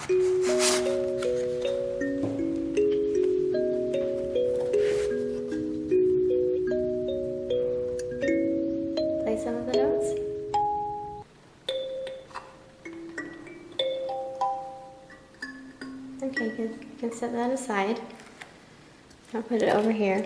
Play some of the notes. Okay, good. You can set that aside. I'll put it over here.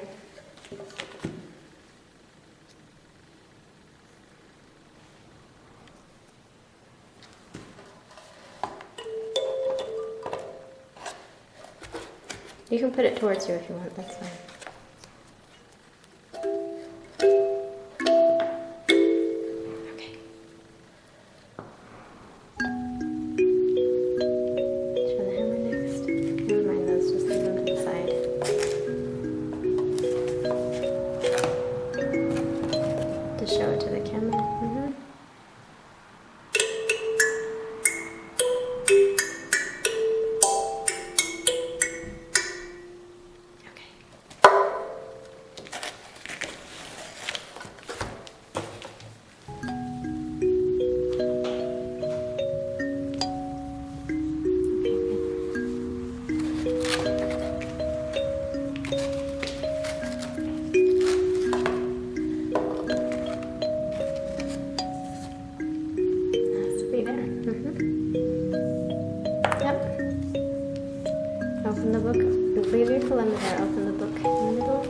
You can put it towards you if you want, that's fine. Okay. Show the hammer next. Never mind those, just leave them to the side. To show it to the camera. Open the book. Leave your kalimba there. Open the book in the middle.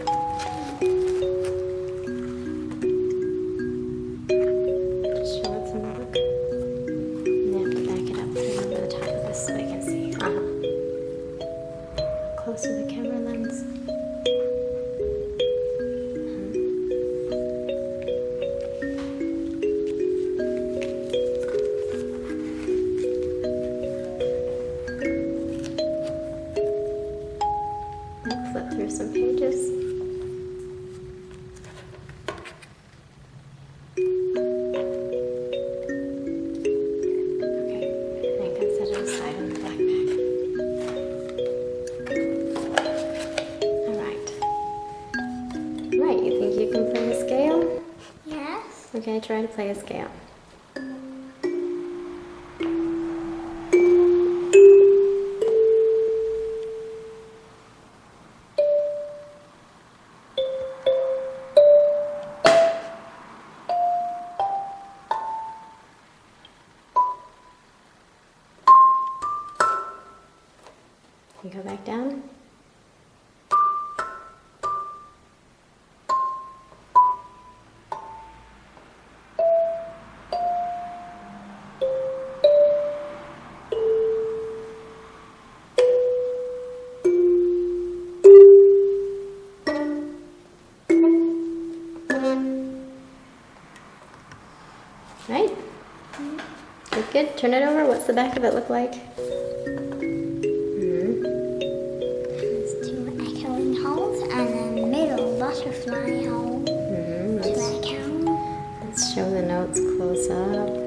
Just show what's in the book. And you have to back it up. Put it over the top of this so they can see. Close to the camera lens. Flip through some pages. Okay, I think I set it aside on the black bag. Alright. Right, you think you can play a scale? Yes. Okay, try to play a scale. And go back down. Right? Good, good. Turn it over. What's the back of it look like? And then middle butterfly hole. Let's Show the notes close up.